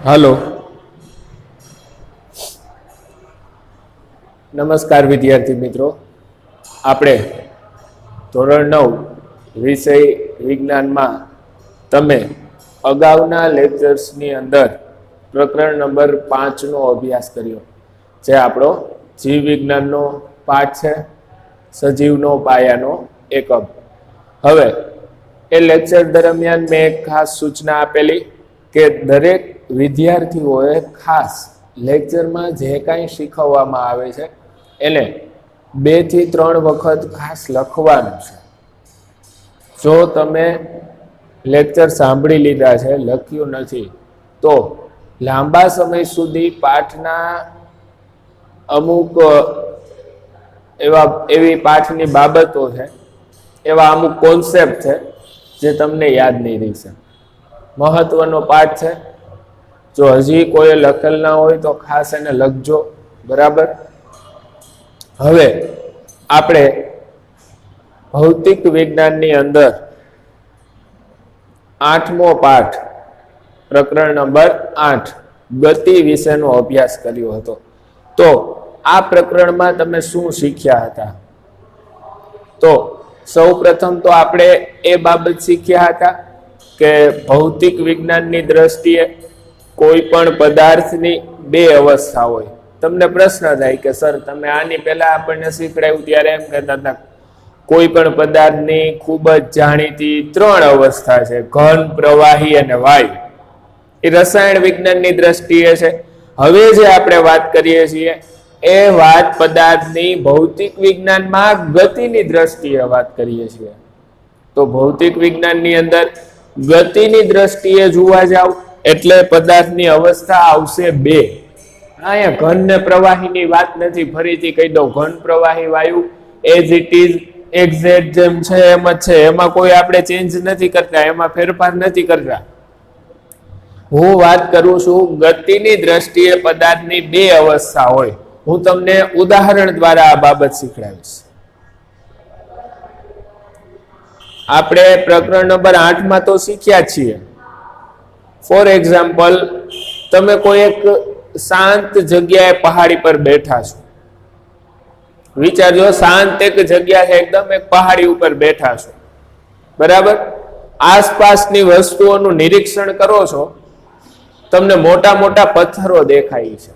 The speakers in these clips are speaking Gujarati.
હાલો, નમસ્કાર વિદ્યાર્થી મિત્રો. આપણે ધોરણ 9 વિષય વિજ્ઞાનમાં તમે અગાઉના લેક્ચર્સની અંદર પ્રકરણ નંબર 5 નો અભ્યાસ કર્યો, જે આપણો જીવ વિજ્ઞાનનો પાઠ છે, સજીવનો પાયાનો એકમ. હવે એ લેક્ચર દરમિયાન મેં એક ખાસ સૂચના આપેલી કે દરેક વિદ્યાર્થીઓએ ખાસ લેક્ચરમાં જે કાંઈ શીખવવામાં આવે છે એને 2 થી 3 વખત ખાસ લખવાનું છે. જો તમે લેક્ચર સાંભળી લીધા છે, લખ્યું નથી, તો લાંબા સમય સુધી પાઠના અમુક એવી પાઠની બાબતો છે, એવા અમુક કોન્સેપ્ટ છે જે તમને યાદ નહીં રહેશે. મહત્વનો પાઠ છે. જો હજી કોઈ લખેલ ના હોય તો ખાસ એને લખજો, બરાબર? હવે આપણે ભૌતિક વિજ્ઞાનની અંદર 8મો પાઠ પ્રકરણ નંબર 8 ગતિ વિશેનો અભ્યાસ કર્યો હતો. તો આ પ્રકરણમાં તમે શું શીખ્યા હતા? તો સૌ પ્રથમ તો આપણે એ બાબત શીખ્યા હતા કે ભૌતિક વિજ્ઞાનની દ્રષ્ટિએ કોઈ પણ પદાર્થની 2 અવસ્થા હોય. તમને પ્રશ્ન થાય કે સર, તમે આની પહેલા આપણને શીખડાયું ત્યારે એમ કહેતા હતા કોઈ પણ પદાર્થની ખૂબ જ જાણીતી 3 અવસ્થા છે, ઘન, પ્રવાહી અને વાયુ. એ રસાયણ વિજ્ઞાનની દ્રષ્ટિએ છે. હવે જે આપણે વાત કરીએ છીએ એ વાત પદાર્થની ભૌતિક વિજ્ઞાનમાં ગતિની દ્રષ્ટિએ વાત કરીએ છીએ. તો ભૌતિક વિજ્ઞાનની અંદર ગતિની દ્રષ્ટિએ જોવા જાવ એટલે પદાર્થની અવસ્થા આવશે 2. અહીંયા ઘન ને પ્રવાહીની વાત નથી, ફરીથી કહી દઉં, ઘન, પ્રવાહી, વાયુ એઝ ઇટ ઇઝ એક્ઝેક્ટ જેમ છે એમ જ છે. એમાં કોઈ આપણે ચેન્જ નથી કરતા, એમાં ફેરફાર નથી કરતા. હું વાત કરું છું ગતિની દ્રષ્ટિએ પદાર્થની 2 અવસ્થા હોય. હું તમને ઉદાહરણ દ્વારા આ બાબત શીખડાવીશ. આપણે પ્રકરણ નંબર 8 માં તો શીખ્યા છીએ. ફોર એક્ઝામ્પલ, તમે કોઈ એક શાંત જગ્યાએ પહાડી પર બેઠા છો. વિચારજો, શાંત એક જગ્યા છે, એકદમ એક પહાડી ઉપર બેઠા છો, બરાબર? આસપાસની વસ્તુઓનું નિરીક્ષણ કરો છો. તમને મોટા મોટા પથ્થરો દેખાય છે.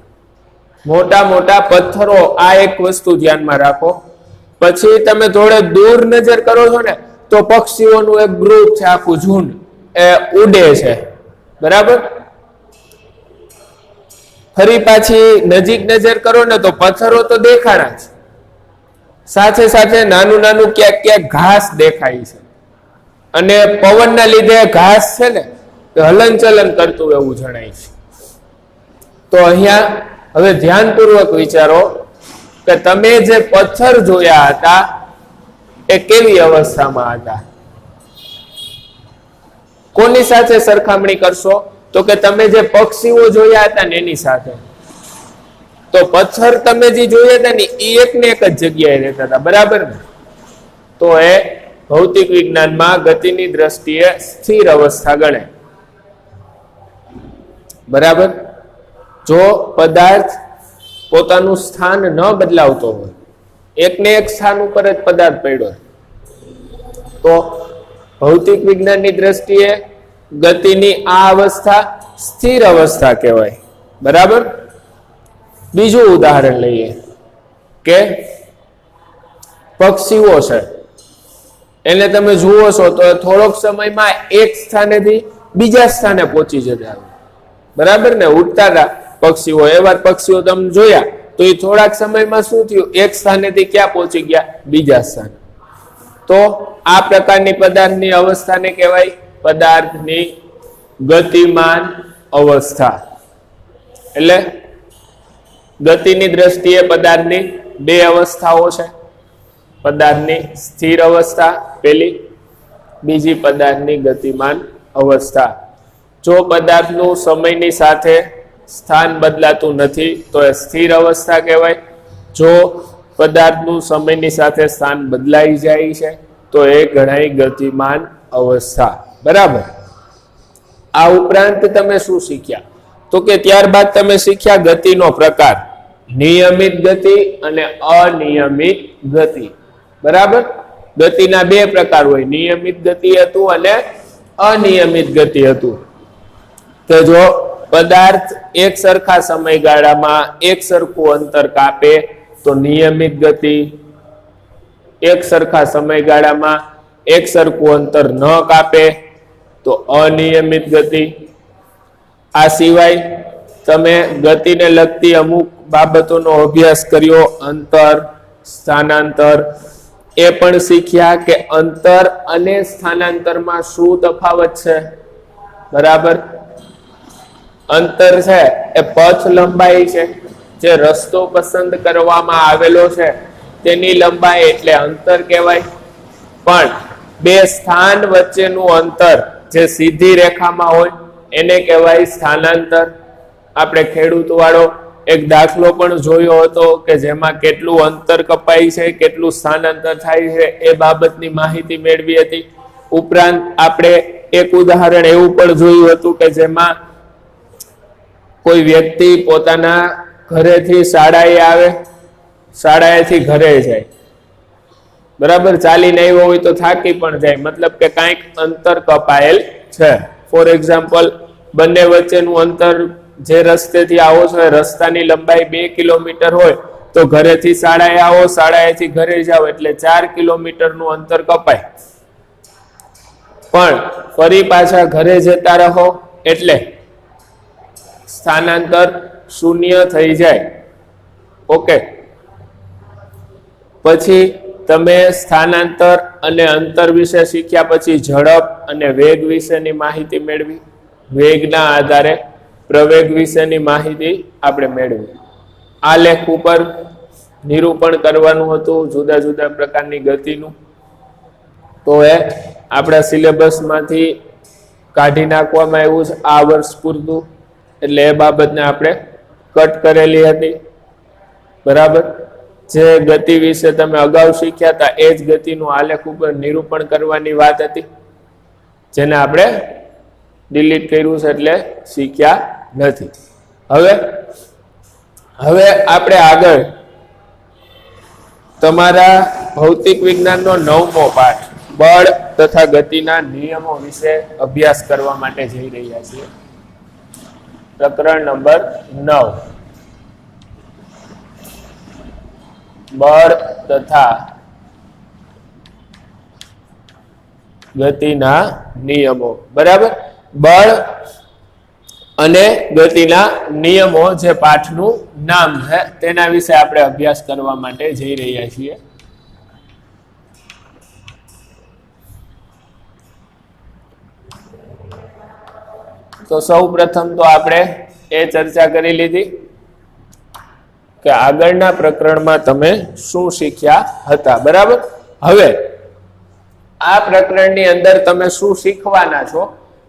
મોટા મોટા પથ્થરો, આ એક વસ્તુ ધ્યાનમાં રાખો. પછી તમે થોડે દૂર નજર કરો છો ને, તો પક્ષીઓનું એક ગ્રુપ છે, આખું ઝુંડ એ ઉડે છે, બરાબર? ફરી પાછી નજીક નજર કરો ને તો પથ્થરો તો દેખાણા છે, સાથે સાથે નાનું નાનું ક્યાંક ક્યાંક ઘાસ દેખાય છે. અને પવનના લીધે ઘાસ છે ને હલનચલન કરતું એવું જણાય છે. તો અહીંયા હવે ધ્યાનપૂર્વક વિચારો કે તમે જે પથ્થર જોયા હતા એ કેવી અવસ્થામાં હતા? કોની સાથે સરખામણી કરશો? તો કે તમે જે પક્ષીઓ જોયા હતા ને એની સાથે. તો પથ્થર તમે જે જોયા હતા ને એ એક ને એક જ જગ્યાએ રહેતા હતા, બરાબર ને? તો એ ભૌતિક વિજ્ઞાનમાં ગતિની દ્રષ્ટિએ સ્થિર અવસ્થા ગણે, બરાબર? જો પદાર્થ પોતાનું સ્થાન ન બદલાવતો હોય, એકને એક સ્થાન ઉપર જ પદાર્થ પડ્યો, તો ભૌતિક વિજ્ઞાનની દ્રષ્ટિએ ગતિની આ અવસ્થા સ્થિર અવસ્થા કહેવાય, બરાબર? બીજું ઉદાહરણ લઈએ કે પક્ષીઓ છે, એને તમે જુઓ છો તો થોડોક સમયમાં એક સ્થાનેથી બીજા સ્થાને પહોંચી જતા, બરાબર ને? ઉડતા હતા પક્ષીઓ, એવા પક્ષીઓ તમે જોયા તો એ થોડાક સમયમાં શું થયું? એક સ્થાનેથી ક્યાં પહોંચી ગયા? બીજા સ્થાને. તો આ પ્રકારની પદાર્થની અવસ્થાને કહેવાય પદાર્થની ગતિમાન અવસ્થા. એટલે ગતિની દ્રષ્ટિએ પદાર્થની 2 અવસ્થાઓ છે. પદાર્થની સ્થિર અવસ્થા પહેલી, બીજી પદાર્થની ગતિમાન અવસ્થા. જો પદાર્થનું સમયની સાથે સ્થાન બદલાતું નથી તો એ સ્થિર અવસ્થા કહેવાય. જો પદાર્થનું સમયની સાથે સ્થાન બદલાઈ જાય છે તો એ ગણાય ગતિમાન અવસ્થા, બરાબર? આ ઉપરાંત તમે શું શીખ્યા તો કે ત્યારબાદ તમે શીખ્યા ગતિનો પ્રકાર, નિયમિત ગતિ અને અનિયમિત ગતિ. બરાબર? ગતિના બે પ્રકાર હોય, નિયમિત ગતિ હતું અને અનિયમિત ગતિ હતું. કે જો પદાર્થ એક સરખા સમયગાળામાં એક સરખું અંતર કાપે તો નિયમિત ગતિ, એક સરખા સમયગાળામાં એક સરખું અંતર ન કાપે તો અનિયમિત ગતિ. આ સિવાય તમે ગતિને લગતી અમુક બાબતોનો અભ્યાસ કર્યો, અંતર, સ્થાનાંતર, એ પણ શીખ્યા કે અંતર અને સ્થાનાંતરમાં શું તફાવત છે. બરાબર? અંતર છે એ પથ લંબાઈ છે, જે રસ્તો પસંદ કરવામાં આવેલો છે તેની લંબાઈ એટલે અંતર કહેવાય. પણ બે સ્થાન વચ્ચેનું અંતર જે સીધી રેખામાં હોય એને કહેવાય સ્થાનાંતર. આપણે ખેડૂત વાળો એક દાખલો પણ જોયો હતો કે જેમાં કેટલું અંતર કપાય છે, કેટલું સ્થાનાંતર થાય છે, એ બાબતની માહિતી મેળવી હતી. ઉપરાંત આપણે એક ઉદાહરણ એવું પણ જોયું હતું કે જેમાં કોઈ વ્યક્તિ પોતાના ઘરેથી શાળાએ આવે, શાળાએથી ઘરે જાય. બરાબર? ચાલીને આવ્યો હોય તો થાકી પણ જાય, મતલબ કે કાંઈક અંતર કપાયેલ છે. ફોર એક્ઝામ્પલ, બંને વચ્ચેનું અંતર, જે રસ્તેથી આવો છો એ રસ્તાની લંબાઈ 2 કિલોમીટર હોય તો ઘરેથી શાળાએ આવો, શાળાએથી ઘરે જાઓ એટલે 4 કિલોમીટરનું અંતર કપાય. પણ ફરી પાછા ઘરે જતા રહો એટલે સ્થાનાંતર 0 થઈ જાય. ઓકે, પછી તમે સ્થાનાંતર અને અંતર વિશે શીખ્યા પછી ઝડપ અને વેગ વિશેની માહિતી મેળવી. વેગના આધારે પ્રવેગ વિશેની માહિતી આપણે મેળવી. આ લેખ ઉપર નિરૂપણ કરવાનું હતું જુદા જુદા પ્રકારની ગતિનું, તો એ આપણા સિલેબસમાંથી કાઢી નાખવામાં આવ્યું છે આ વર્ષ પૂરતું, એટલે એ બાબતને આપણે કટ કરેલી હતી. બરાબર? જે ગતિ વિશે તમે અગાઉ શીખ્યા હતા એ જ ગતિનું આલેખ ઉપર નિરૂપણ કરવાની વાત હતી, જેને આપણે ડિલીટ કર્યું છે એટલે શીખ્યા નથી. હવે આપણે આગળ તમારા ભૌતિક વિજ્ઞાનનો 9મો પાઠ, બળ તથા ગતિના નિયમો વિશે અભ્યાસ કરવા માટે જઈ રહ્યા છીએ. પ્રકરણ નંબર 9, બળ તથા ગતિના નિયમો. બરાબર? બળ અને ગતિના નિયમો જે પાઠનું નામ છે તેના વિશે આપણે અભ્યાસ કરવા માટે જઈ રહ્યા છીએ. તો સૌ પ્રથમ તો આપણે એ ચર્ચા કરી લીધી કે આગળના પ્રકરણમાં તમે શું શીખ્યા હતા. બરાબર? હવે આ પ્રકરણની અંદર તમે શું શીખવાના છો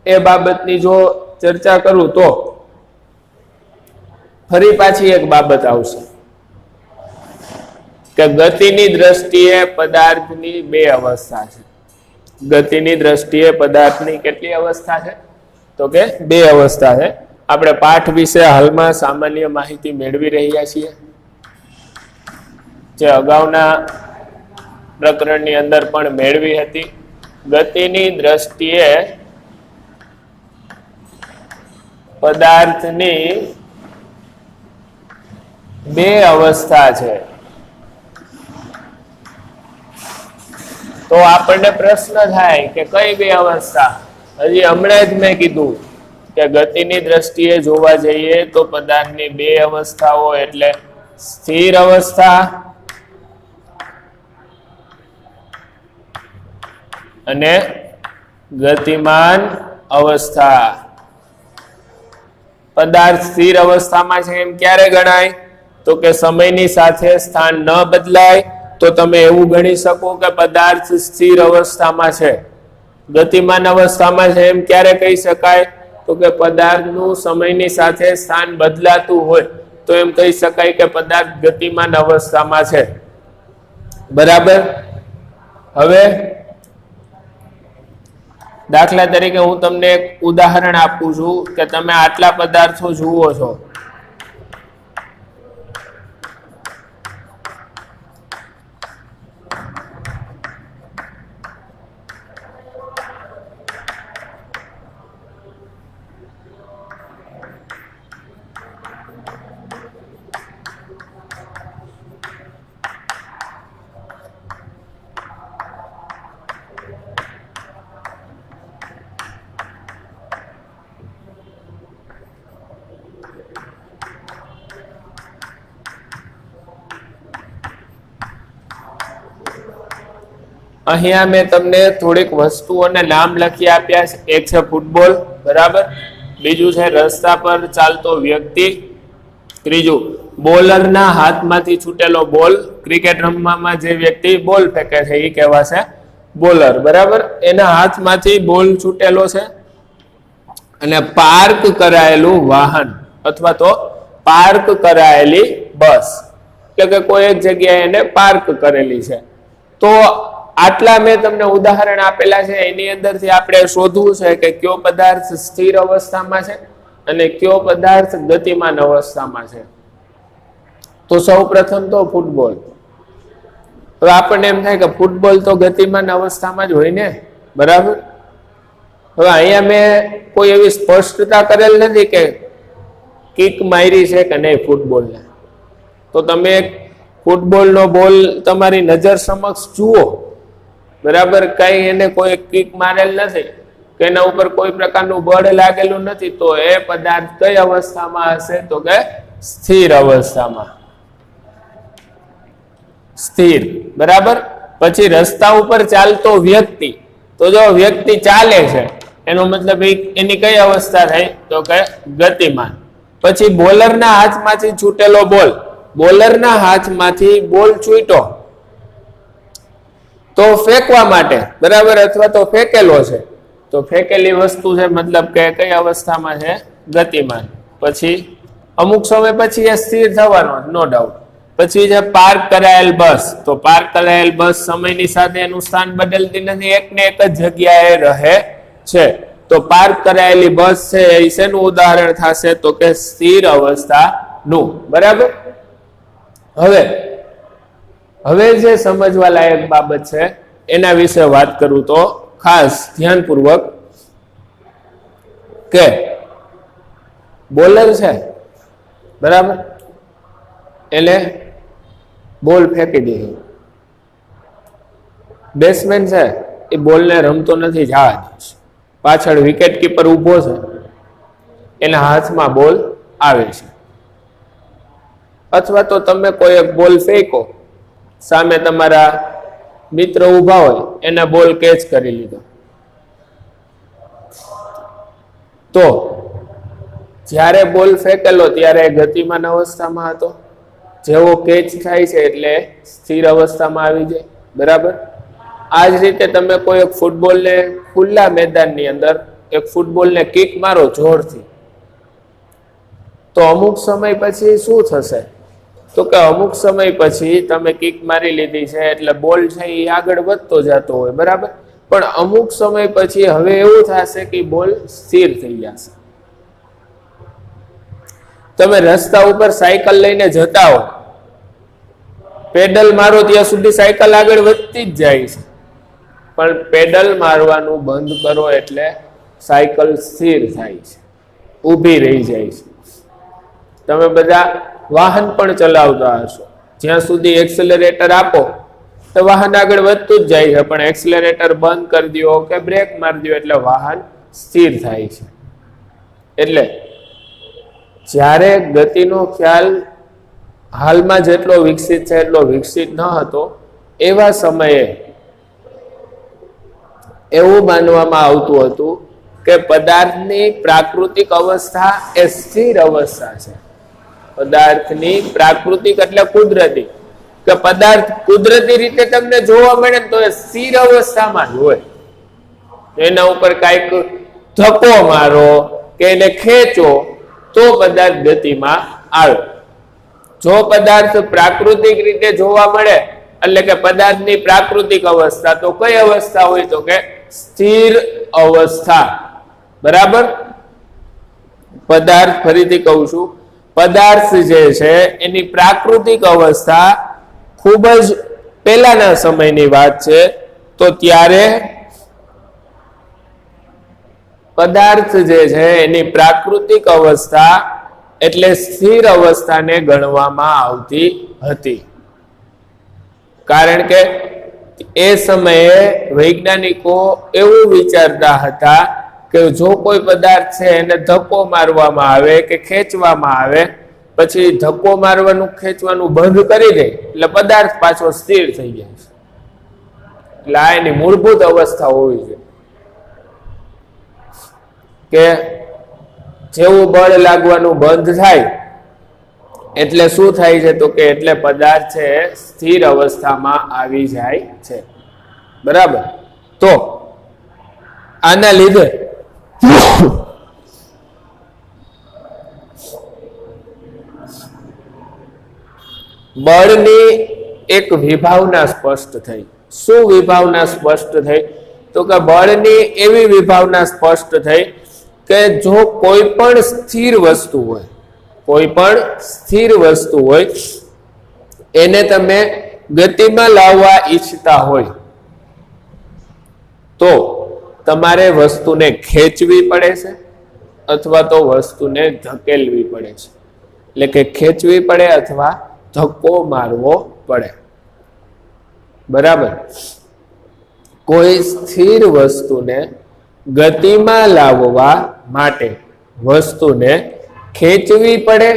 એ બાબતની જો ચર્ચા કરું તો ફરી પાછી એક બાબત આવશે કે ગતિની દ્રષ્ટિએ પદાર્થની બે અવસ્થા છે. ગતિની દ્રષ્ટિએ પદાર્થની કેટલી અવસ્થા છે? તો કે બે અવસ્થા છે. આપણે પાઠ વિશે હાલમાં સામાન્ય માહિતી મેળવી રહ્યા છીએ, જે અગાઉના પ્રકરણની અંદર પણ મેળવી હતી. ગતિની દ્રષ્ટિએ પદાર્થની બે અવસ્થા છે. તો આપણને પ્રશ્ન થાય કે કઈ બે અવસ્થા? હજી હમણાં જ મેં કીધું કે ગતિની દ્રષ્ટિએ જોવા જઈએ તો પદાર્થની બે અવસ્થાઓ એટલે સ્થિર અવસ્થા અને ગતિમાન અવસ્થા. પદાર્થ સ્થિર અવસ્થામાં છે એમ ક્યારે ગણાય? તો કે સમયની સાથે સ્થાન ન બદલાય તો તમે એવું ગણી શકો કે પદાર્થ સ્થિર અવસ્થામાં છે. ગતિમાન અવસ્થામાં છે એમ ક્યારે કહી શકાય? તો કે પદાર્થનું સમયની સાથે સ્થાન બદલાતું હોય તો એમ કહી શકાય કે પદાર્થ ગતિમાન અવસ્થામાં છે. બરાબર? હવે દાખલા તરીકે હું તમને એક ઉદાહરણ આપું છું કે તમે આટલા પદાર્થો જુઓ છો, અહીંયા મેં તમને થોડીક વસ્તુઓને નામ લખી આપ્યા છે. એક છે ફૂટબોલ, બરાબર, બીજું છે રસ્તા પર ચાલતો વ્યક્તિ, ત્રીજું બોલરના હાથમાંથી છૂટેલો બોલ, ક્રિકેટ રમવામાં જે વ્યક્તિ બોલ ફેંકે છે એ કહેવાશે બોલર, બરાબર, એના હાથમાંથી બોલ છૂટેલો છે, અને પાર્ક કરાયેલું વાહન અથવા તો પાર્ક કરાયેલી બસ, એટલે કે કોઈ એક જગ્યાએ એને પાર્ક કરેલી છે. તો આટલા મેં તમને ઉદાહરણ આપેલા છે, એની અંદરથી આપણે શોધવું છે કે કયો પદાર્થ સ્થિર અવસ્થામાં છે અને કયો પદાર્થ ગતિમાન અવસ્થામાં છે. તો સૌ પ્રથમ તો ફૂટબોલ. હવે આપણને એમ થાય કે ફૂટબોલ તો ગતિમાન અવસ્થામાં જ હોય ને, બરાબર. હવે અહીંયા મેં કોઈ એવી સ્પષ્ટતા કરેલ નથી કે કિક મારી છે કે નહીં ફૂટબોલને. તો તમે ફૂટબોલનો બોલ તમારી નજર સમક્ષ જુઓ, બરાબર, કઈ એને કોઈ કિક મારેલ નથી કે એના ઉપર કોઈ પ્રકારનું બળ લાગેલું નથી, તો એ પદાર્થ કઈ અવસ્થામાં હશે? તો કે સ્થિર અવસ્થામાં. સ્થિર, બરાબર. પછી રસ્તા ઉપર ચાલતો વ્યક્તિ, તો જો વ્યક્તિ ચાલે છે એનો મતલબ એની કઈ અવસ્થા થાય? તો કે ગતિમાન. પછી બોલરના હાથમાંથી છૂટેલો બોલ, બોલરના હાથમાંથી બોલ છૂટ્યો તો ફેંકવા માટે, બરાબર, અથવા તો ફેંકેલો છે, તો ફેંકેલી વસ્તુ છે, મતલબ કે કઈ અવસ્થામાં છે? ગતિમાન. પછી અમુક સમય પછી એ સ્થિર થવાનો, નો ડાઉટ. પછી છે પાર્ક કરાયેલ બસ, તો પાર્ક કરાયેલ બસ સમયની સાથે એનું સ્થાન બદલતી નથી, એક ને એક જ જગ્યાએ રહે છે. તો પાર્ક કરાયેલી બસ છે એ શેનું ઉદાહરણ થશે? તો કે સ્થિર અવસ્થાનું, બરાબર. હવે જે સમજવા લાયક બાબત છે એના વિશે વાત કરું તો ખાસ ધ્યાનપૂર્વક કે બોલર છે, બરાબર, એને બોલ ફેંકી દીધી. બેટ્સમેન છે એ બોલને રમતો નથી, જવા દે છે. પાછળ વિકેટ કીપર ઊભો છે, એના હાથમાં બોલ આવે છે. અથવા તો તમે કોઈ એક બોલ ફેંકો, સામે તમારા મિત્ર ઊભા હોય, એને બોલ કેચ કરી લીધો, તો જ્યારે બોલ ફેંકેલો ત્યારે ગતિમાન અવસ્થામાં હતો, જેવો કેચ થાય છે એટલે સ્થિર અવસ્થામાં આવી જાય, બરાબર. આ જ રીતે તમે કોઈ એક ફૂટબોલને ખુલ્લા મેદાનની અંદર એક ફૂટબોલને કિક મારો જોરથી, તો અમુક સમય પછી શું થશે? તો કે અમુક સમય પછી તમે કિક મારી લીધી છે એટલે બોલ છે એ આગળ વધતો જતો હોય, બરાબર, પણ અમુક સમય પછી હવે એવું થશે કે બોલ સ્થિર થઈ જશે. તમે રસ્તા ઉપર સાયકલ લઈને જતા હો, પેડલ મારો ત્યાં સુધી સાયકલ આગળ વધતી જ જાય છે, પણ પેડલ મારવાનું બંધ કરો એટલે સાયકલ સ્થિર થાય છે, ઊભી રહી જાય છે. તમે બધા વાહન પણ ચલાવતા હશો, જ્યાં સુધી એક્સેલરેટર આપો તો વાહન આગળ વધતું જ જાય છે, પણ એક્સેલરેટર બંધ કરી દો કે બ્રેક મારી દો એટલે વાહન સ્થિર થાય છે. એટલે જ્યારે ગતિનો ખ્યાલ હાલમાં જેટલો વિકસિત છે એટલો વિકસિત ન હતો, એવા સમયે એવું માનવામાં આવતું હતું કે પદાર્થની પ્રાકૃતિક અવસ્થા એ સ્થિર અવસ્થા છે. પદાર્થની પ્રાકૃતિક એટલે કુદરતી, કે પદાર્થ કુદરતી રીતે તમને જોવા મળે ને તો એ સ્થિર અવસ્થામાં જ હોય. એના ઉપર કાંઈક ધક્કો મારો કે એને ખેંચો તો પદાર્થ ગતિમાં આવે. જો પદાર્થ પ્રાકૃતિક રીતે જોવા મળે એટલે કે પદાર્થની પ્રાકૃતિક અવસ્થા, તો કઈ અવસ્થા હોય? તો કે સ્થિર અવસ્થા. બરાબર? પદાર્થ, ફરીથી કહું છું, પદાર્થ જે છે એની પ્રાકૃતિક અવસ્થા ખૂબ જ પહેલાના સમયની વાત છે. તો ત્યારે પદાર્થ જે છે એની પ્રાકૃતિક અવસ્થા એટલે સ્થિર અવસ્થાને ગણવામાં આવતી હતી. કારણ કે એ સમયે વૈજ્ઞાનિકો એવું વિચારતા હતા કે જો કોઈ પદાર્થ છે એને ધક્કો મારવામાં આવે કે ખેંચવામાં આવે, પછી ધક્કો મારવાનું ખેંચવાનું બંધ કરી દે એટલે પદાર્થ પાછો સ્થિર થઈ જાય છે. એટલે આ એની મૂળભૂત અવસ્થા હોવી જોઈએ કે જેવું બળ લાગવાનું બંધ થાય એટલે શું થાય છે? તો કે એટલે પદાર્થ છે સ્થિર અવસ્થામાં આવી જાય છે. બરાબર? તો આના લીધે બળની એક વિભાવના સ્પષ્ટ થઈ. શું વિભાવના સ્પષ્ટ થઈ? તો કે બળની એવી વિભાવના સ્પષ્ટ થઈ કે જો કોઈ પણ સ્થિર વસ્તુ હોય, કોઈ પણ સ્થિર વસ્તુ હોય એને તમે ગતિમાં લાવવા ઈચ્છતા હોય તો તમારે વસ્તુને ખેંચવી પડે છે અથવા તો વસ્તુને ધકેલવી પડે છે. એટલે કે ખેંચવી પડે અથવા ધક્કો મારવો પડે. બરાબર? કોઈ સ્થિર વસ્તુને ગતિમાં લાવવા માટે વસ્તુને ખેંચવી પડે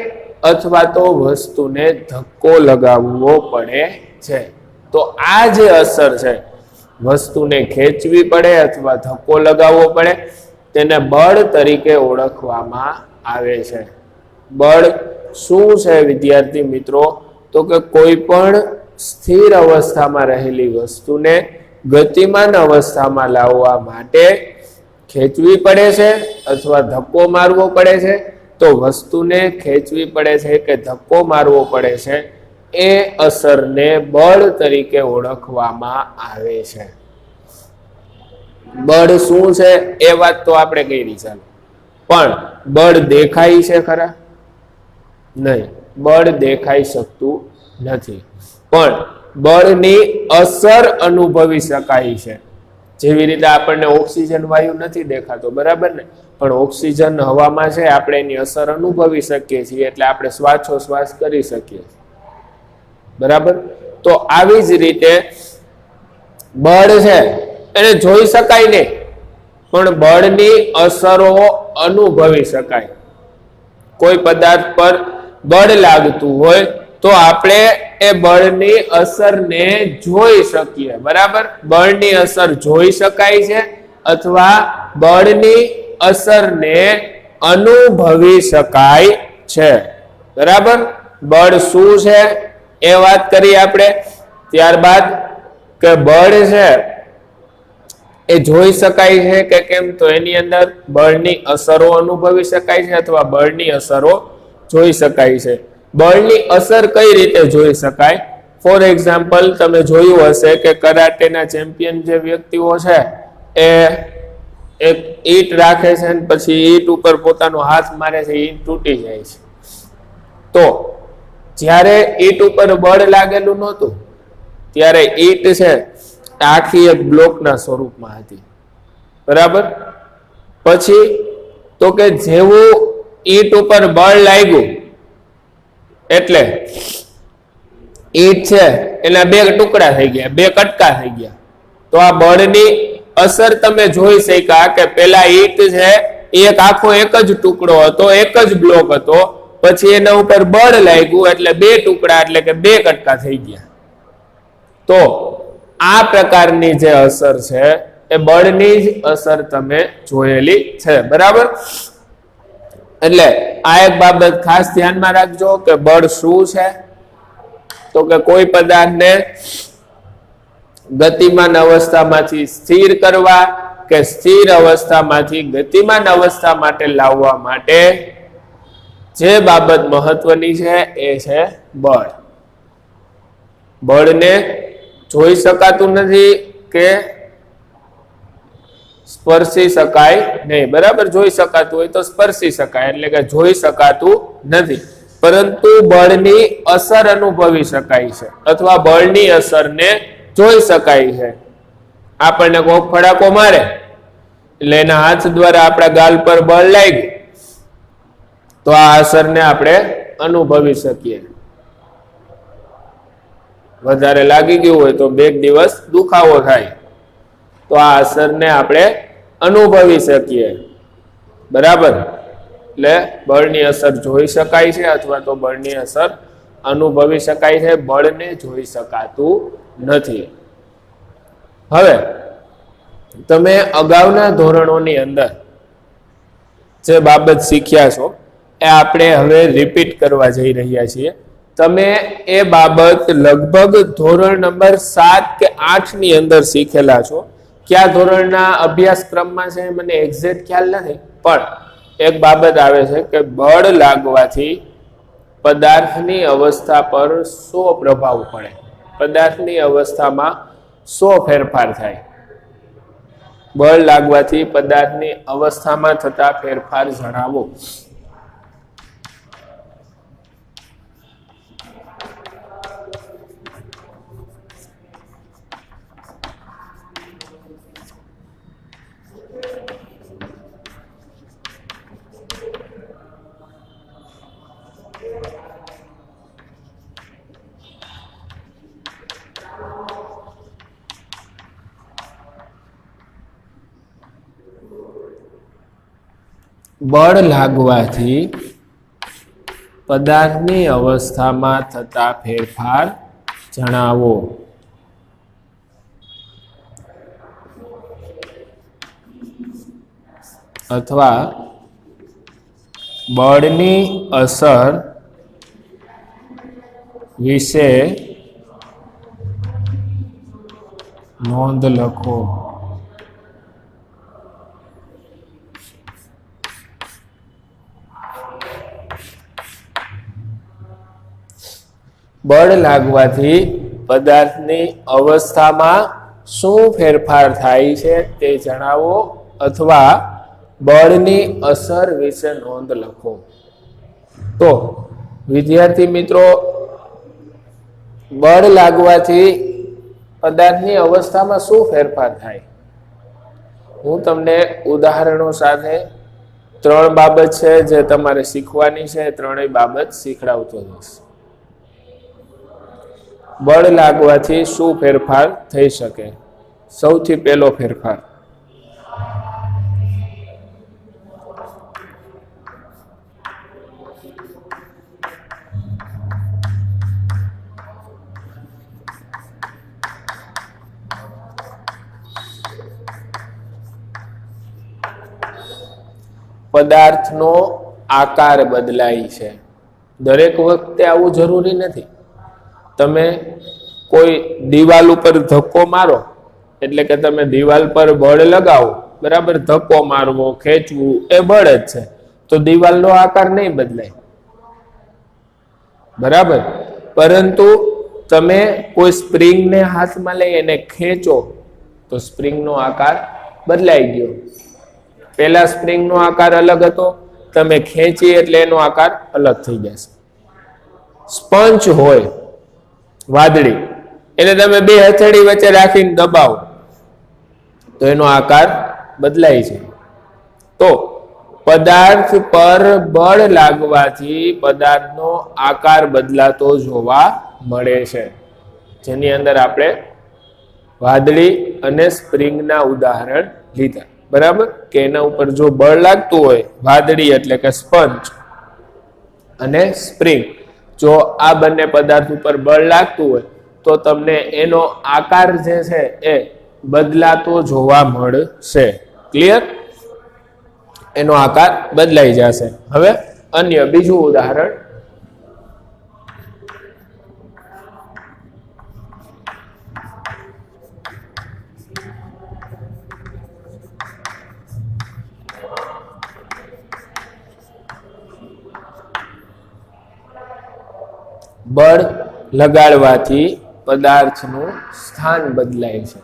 અથવા તો વસ્તુને ધક્કો લગાવવો પડે છે. તો આ જે અસર છે, વસ્તુને ખેંચવી પડે અથવા ધક્કો લગાવવો પડે, તેને બળ તરીકે ઓળખવામાં આવે છે. બળ શું છે વિદ્યાર્થી મિત્રો? તો કે કોઈ પણ સ્થિર અવસ્થામાં રહેલી વસ્તુને ગતિમાન અવસ્થામાં લાવવા માટે ખેંચવી પડે છે અથવા ધક્કો મારવો પડે છે. તો વસ્તુને ખેંચવી પડે છે કે ધક્કો મારવો પડે છે, એ અસરને બળ તરીકે ઓળખવામાં આવે છે. બળ શું છે એ વાત તો આપણે કરી ચાલો, પણ બળ દેખાય છે ખરા? નહીં, બળ દેખાઈ શકતું નથી, પણ બળની અસર અનુભવી શકાય છે. જેવી રીતે આપણને ઓક્સિજન વાયુ નથી દેખાતો, બરાબર ને? પણ ઓક્સિજન હવામાં છે, આપણે એની અસર અનુભવી શકીએ છીએ, એટલે આપણે શ્વાસોશ્વાસ કરી શકીએ. બરાબર? તો આવી જ રીતે બળ છે એને જોઈ શકાય નહીં, પણ બળની અસરો અનુભવી શકાય. કોઈ પદાર્થ પર બળ લાગતું હોય તો આપણે એ બળની અસરને જોઈ શકીએ. બરાબર? બળની અસર જોઈ શકાય છે અથવા બળની અસરને અનુભવી શકાય છે. બરાબર? બળ શું છે એ વાત કરી આપણે. ત્યારબાદ કે બળ છે એ જોઈ શકાય છે કે કેમ? તો એની અંદર બળની અસરો અનુભવી શકાય છે અથવા બળની અસરો જોઈ શકાય છે. બળની અસર કઈ રીતે જોઈ શકાય? ફોર એક્ઝામ્પલ, તમે જોયું હશે કે કરાટેના ચેમ્પિયન જે વ્યક્તિઓ છે એ એક ઈંટ રાખે છે અને પછી ઈંટ ઉપર પોતાનો હાથ મારે છે, ઈંટ તૂટી જાય છે. તો જ્યારે ઈંટ ઉપર બળ લાગેલું નહોતું ત્યારે ઈંટ છે આખી એક બ્લોકના સ્વરૂપમાં હતી. બરાબર? પછી તો કે જેવું ઈંટ ઉપર બળ લાગ્યું એટલે ઈંટ છે એના બે ટુકડા થઈ ગયા, બે કટકા થઈ ગયા. તો આ બળની અસર તમે જોઈ શક્યા કે પેલા ઈંટ છે એક આખો એક જ ટુકડો હતો, એક જ બ્લોક હતો, પછી એના ઉપર બળ લાગ્યું એટલે બે ટુકડા એટલે કે બે કટકા થઈ ગયા. તો આ પ્રકારની જે અસર છે એ બળની જ અસર તમે જોયેલી છે. બરાબર? એટલે આ એક બાબત ખાસ ધ્યાનમાં રાખજો કે બળ શું છે. તો કે કોઈ પદાર્થને ગતિમાન અવસ્થામાંથી સ્થિર કરવા કે સ્થિર અવસ્થામાંથી ગતિમાન અવસ્થા માટે લાવવા માટે જે બાબત મહત્વની છે એ છે બળ. બળને જોઈ શકાતું નથી કે સ્પર્શી શકાય નહીં. બરાબર, જોઈ શકાતું હોય તો સ્પર્શી શકાય, એટલે કે જોઈ શકાતું નથી, પરંતુ બળની અસર અનુભવી શકાય છે અથવા બળની અસરને જોઈ શકાય છે. આપણને કોક ફડાકો મારે એટલે એના હાથ દ્વારા આપણા ગાલ પર બળ લાગ્યું તો આ અસરને આપણે અનુભવી શકીએ. વધારે લાગી ગયું હોય તો 2 દિવસ દુખાવો થાય તો આ અસરને આપણે અનુભવી શકીએ. બરાબર, એટલે બળની અસર જોઈ શકાય છે અથવા તો બળની અસર અનુભવી શકાય છે, બળને જોઈ શકાતું નથી. હવે તમે અગાઉના ધોરણોની અંદર જે બાબત શીખ્યા છો એ આપણે હવે રિપીટ કરવા જઈ રહ્યા છીએ. તમે એ બાબત લગભગ ધોરણ નંબર 7 કે 8 ની અંદર શીખેલા છો. કયા ધોરણના અભ્યાસક્રમમાં છે મને એક્ઝેક્ટ ખ્યાલ નથી, પણ એક બાબત આવે છે કે બળ લાગવાથી પદાર્થની અવસ્થા પર શો પ્રભાવ પડે, પદાર્થની અવસ્થામાં શો ફેરફાર થાય. બળ લાગવાથી પદાર્થની અવસ્થામાં થતા ફેરફાર જણાવો. બળ લાગવાથી પદાર્થની અવસ્થામાં થતા ફેરફાર જણાવો. અથવા બળની અસર વિશે નોંધ લખો. બળ લાગવાથી પદાર્થની અવસ્થામાં શું ફેરફાર થાય છે તે જણાવો અથવા બળની અસર વિશે નોંધ લખો. તો વિદ્યાર્થી મિત્રો, બળ લાગવાથી પદાર્થની અવસ્થામાં શું ફેરફાર થાય, હું તમને ઉદાહરણો સાથે 3 બાબત છે જે તમારે શીખવાની છે, 3 બાબત શીખડાવતો જઈશ. બળ લાગવાથી શું ફેરફાર થઈ શકે? સૌથી પહેલો ફેરફાર, પદાર્થનો આકાર બદલાય છે. દરેક વખતે આવું જરૂરી નથી. તમે કોઈ દિવાલ ઉપર ધક્કો મારો એટલે કે તમે દિવાલ પર બળ લગાવો, બરાબર, ધક્કો મારવો, ખેંચવું એ બળ જ છે, તો દિવાલનો આકાર નહીં બદલાય, બરાબર. પરંતુ તમે કોઈ સ્પ્રિંગને હાથમાં લઈ એને ખેંચો તો સ્પ્રિંગનો આકાર બદલાઈ ગયો. પહેલા સ્પ્રિંગનો આકાર અલગ હતો, તમે ખેંચી એટલે એનો આકાર અલગ થઈ જશે. સ્પંચ હોય વાદળી, એને તમે 2 હથેળી વચ્ચે રાખીને દબાવો તો એનો આકાર બદલાય છે. તો પદાર્થ પર બળ લાગવાથી પદાર્થનો આકાર બદલાતો જોવા મળે છે, જેની અંદર આપણે વાદળી અને સ્પ્રિંગના ઉદાહરણ લીધા, બરાબર. કે એના ઉપર જો બળ લાગતું હોય, વાદળી એટલે કે સ્પંચ અને સ્પ્રિંગ, જો આ બંને પદાર્થ ઉપર બળ લાગતું હોય તો તમને એનો આકાર જે છે એ બદલાતો જોવા મળશે. ક્લિયર? એનો આકાર બદલાઈ જશે. હવે અન્ય બીજું ઉદાહરણ, બળ લગાડવાથી પદાર્થનું સ્થાન બદલાય છે.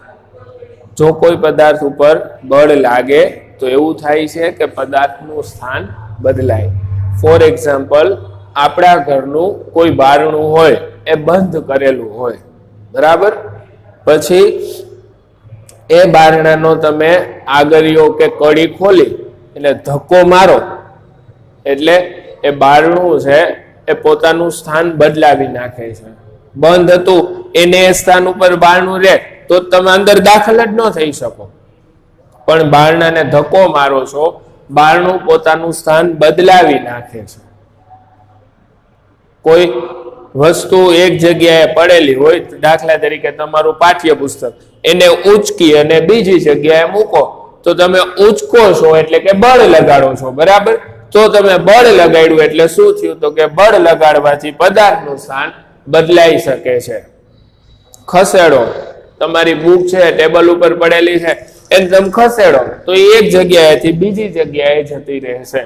જો કોઈ પદાર્થ ઉપર બળ લાગે તો એવું થાય છે કે પદાર્થનું સ્થાન બદલાય. ફોર એક્ઝામ્પલ, આપણા ઘરનું કોઈ બારણું હોય એ બંધ કરેલું હોય, બરાબર, પછી એ બારણાનો તમે આગળિયો કે કડી ખોલી એટલે ધક્કો મારો એટલે એ બારણું છે એ પોતાનું સ્થાન બદલાવી નાખે છે. બંધ હતું એને એ સ્થાન ઉપર બારણું રહે તો તમે અંદર દાખલ જ ન થઈ શકો, પણ બારણાને ધક્કો મારો છો, બારણું પોતાનું સ્થાન બદલાવી નાખે છે. કોઈ વસ્તુ એક જગ્યાએ પડેલી હોય, દાખલા તરીકે તમારું પાઠ્યપુસ્તક, એને ઉંચકી અને બીજી જગ્યાએ મૂકો તો તમે ઉંચકો છો એટલે કે બળ લગાડો છો, બરાબર. તો તમે બળ લગાડ્યું એટલે શું થયું? તો કે બળ લગાડવાથી પદાર્થનું સ્થાન બદલાઈ શકે છે. ખસેડો, તમારી બુક છે ટેબલ ઉપર પડેલી છે, એકદમ ખસેડો તો એ એક જગ્યાએથી બીજી જગ્યાએ જતી રહેશે.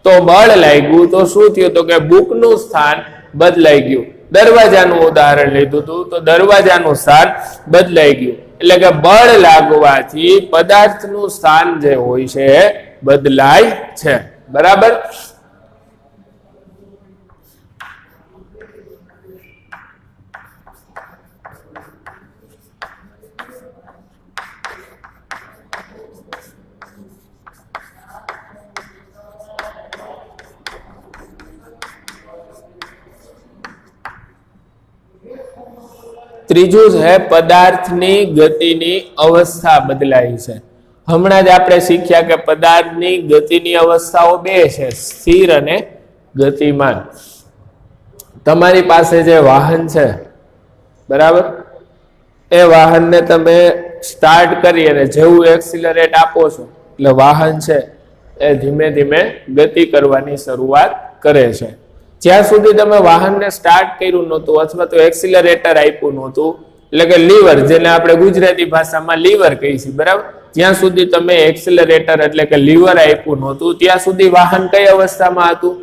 તો બળ લાગ્યું તો શું થયું? તો કે બુકનું સ્થાન બદલાઈ ગયું. દરવાજાનું ઉદાહરણ લીધું હતું તો દરવાજાનું સ્થાન બદલાઈ ગયું. એટલે કે બળ લાગવાથી પદાર્થનું સ્થાન જે હોય છે બદલાય છે, બરાબર. ત્રીજું છે પદાર્થની ગતિની અવસ્થા બદલાય છે. હમણાં જ આપણે શીખ્યા કે પદાર્થની ગતિની અવસ્થાઓ બે છે, સ્થિર અને ગતિમાન. તમારી પાસે જે વાહન છે, બરાબર, એ વાહનને તમે સ્ટાર્ટ કરી અને જેવું એક્સિલરેટ આપો છો એટલે વાહન છે એ ધીમે ધીમે ગતિ કરવાની શરૂઆત કરે છે. જ્યાં સુધી તમે વાહનને સ્ટાર્ટ કર્યું નહોતું અથવા તો એક્સિલરેટર આપ્યું નહોતું, એટલે કે લીવર, જેને આપણે ગુજરાતી ભાષામાં લીવર કહીએ છીએ, બરાબર, જ્યાં સુધી તમે એક્સિલરેટર એટલે કે લીવર આપ્યું નહોતું ત્યાં સુધી વાહન કઈ અવસ્થામાં હતું?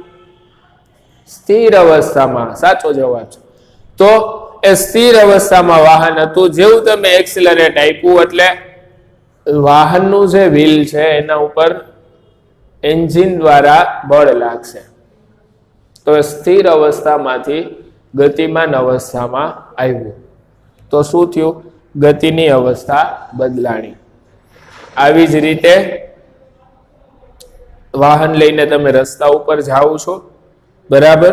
સ્થિર અવસ્થામાં. સાચો જવાબ છે. તો એ સ્થિર અવસ્થામાં વાહન હતું. જેવું તમે એક્સિલરેટ આપ્યું એટલે વાહનનું જે વ્હીલ છે એના ઉપર એન્જિન દ્વારા બળ લાગશે. તો સ્થિર અવસ્થામાંથી ગતિમાન અવસ્થામાં આવ્યું તો શું થયું? ગતિની અવસ્થા બદલાણી. આવી જ રીતે વાહન લઈને તમે રસ્તા ઉપર જાઓ છો, બરાબર,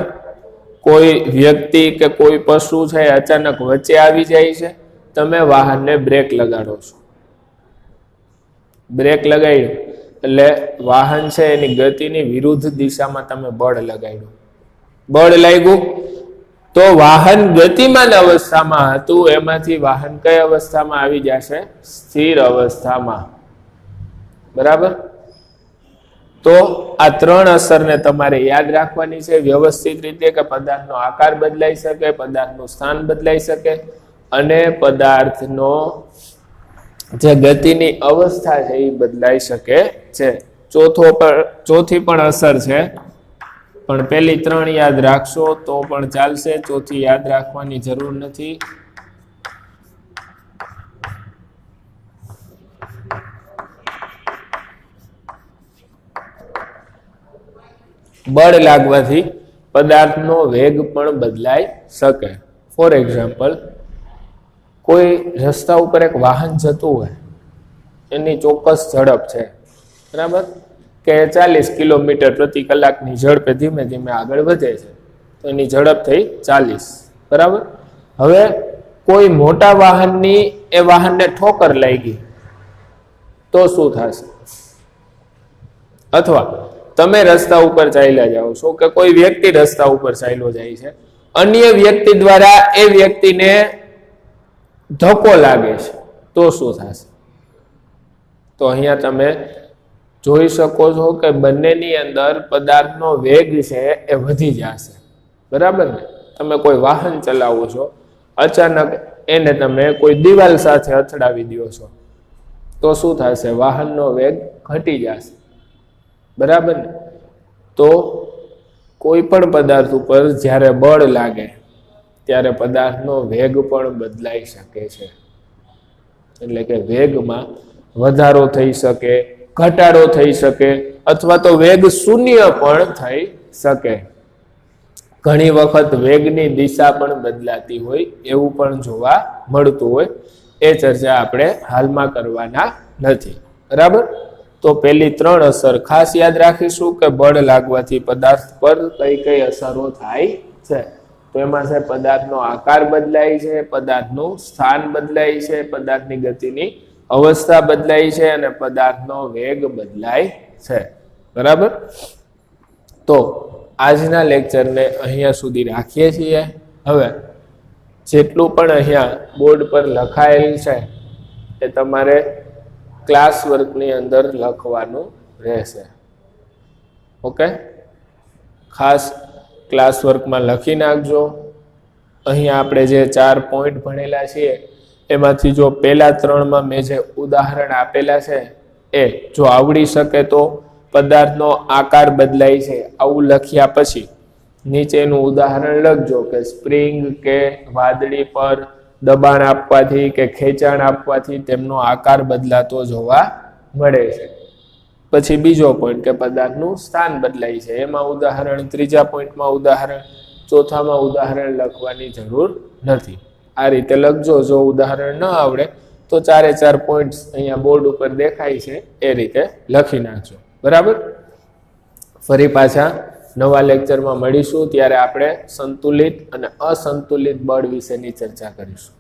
કોઈ વ્યક્તિ કે કોઈ પશુ છે અચાનક વચ્ચે આવી જાય છે, તમે વાહનને બ્રેક લગાડો છો. બ્રેક લગાડ્યું એટલે વાહન છે એની ગતિની વિરુદ્ધ દિશામાં તમે બળ લગાડ્યું. બળ લાગ્યું તો વાહન ગતિમાન અવસ્થામાં હતું, એમાંથી વાહન કઈ અવસ્થામાં આવી જશે? સ્થિર અવસ્થામાં, બરાબર. તો આ ત્રણ અસરને તમારે યાદ રાખવાની છે વ્યવસ્થિત રીતે, કે પદાર્થનો આકાર બદલાઈ શકે, પદાર્થનું સ્થાન બદલાઈ શકે અને પદાર્થનો જે ગતિની અવસ્થા છે એ બદલાઈ શકે છે. ચોથી પણ અસર છે, પણ પેલી ત્રણ યાદ રાખશો તો પણ ચાલશે, ચોથી યાદ રાખવાની જરૂર નથી. બળ લાગવાથી પદાર્થનો વેગ પણ બદલાઈ શકે. ફોર એક્ઝામ્પલ, કોઈ રસ્તા ઉપર એક વાહન જતું હોય, એની ચોક્કસ ઝડપ છે, બરાબર, કે 40 કિલોમીટર પ્રતિ કલાકની ઝડપે ધીમે ધીમે આગળ વધે છે, તો એની ઝડપ થઈ 40, બરાબર. હવે કોઈ મોટા વાહનની એ વાહનને ઠોકર લાગી તો શું થશે? અથવા તમે રસ્તા ઉપર ચાલ્યા જાઓ છો કે કોઈ વ્યક્તિ રસ્તા ઉપર ચાલ્યો જાય છે, અન્ય વ્યક્તિ દ્વારા એ વ્યક્તિને ધક્કો લાગે છે, તો શું થશે? તો અહીંયા તમે જોઈ શકો છો કે બંનેની અંદર પદાર્થનો વેગ છે એ વધી જશે, બરાબર ને. તમે કોઈ વાહન ચલાવો છો, અચાનક એને તમે કોઈ દિવાલ સાથે અથડાવી દો છો તો શું થશે? વાહનનો વેગ ઘટી જશે, બરાબર ને. તો કોઈ પણ પદાર્થ ઉપર જ્યારે બળ લાગે ત્યારે પદાર્થનો વેગ પણ બદલાઈ શકે છે. એટલે કે વેગમાં વધારો થઈ શકે, ઘટાડો થઈ શકે, અથવા તો વેગ શૂન્ય પણ થઈ શકે. ઘણી વખત વેગની દિશા પણ બદલાતી હોય એવું પણ જોવા મળતું હોય. એ ચર્ચા આપણે હાલમાં કરવાના નથી. બરાબર? તો પેલી 3 અસર ખાસ યાદ રાખીશું કે બળ લાગવાથી પદાર્થ પર કઈ કઈ અસરો થાય છે. તો એમાં છે પદાર્થનો આકાર બદલાય છે, પદાર્થનું સ્થાન બદલાય છે, પદાર્થની ગતિની અવસ્થા બદલાય છે અને પદાર્થનો વેગ બદલાય છે. બરાબર? તો આજના લેક્ચરને અહીંયા સુધી રાખીએ છીએ. હવે જેટલું પણ અહીંયા બોર્ડ પર લખાયેલ છે એ તમારે ક્લાસ વર્કની અંદર લખવાનું રહેશે. ઓકે? ખાસ ક્લાસ વર્કમાં લખી નાખજો. અહીંયા આપણે જે 4 પોઈન્ટ ભણેલા છીએ એમાંથી જો પહેલા 3માં મેં જે ઉદાહરણ આપેલા છે એ જો આવડી શકે તો પદાર્થનો આકાર બદલાય છે આવું લખ્યા પછી નીચેનું ઉદાહરણ લખજો કે સ્પ્રિંગ કે વાદળી પર દબાણ આપવાથી કે ખેંચાણ આપવાથી તેમનો આકાર બદલાતો જોવા મળે છે. પછી બીજો પોઈન્ટ કે પદાર્થનું સ્થાન બદલાય છે, એમાં ઉદાહરણ, ત્રીજા પોઈન્ટમાં ઉદાહરણ, ચોથામાં ઉદાહરણ લખવાની જરૂર નથી. આ રીતે લખજો. જો ઉદાહરણ ન આવડે તો 4 પોઈન્ટ્સ અહીંયા બોર્ડ ઉપર દેખાય છે એ રીતે લખી નાખજો. બરાબર? ફરી પાછા નવા લેક્ચરમાં મળીશું. ત્યારે આપણે સંતુલિત અને અસંતુલિત બળ વિશેની ચર્ચા કરીશું.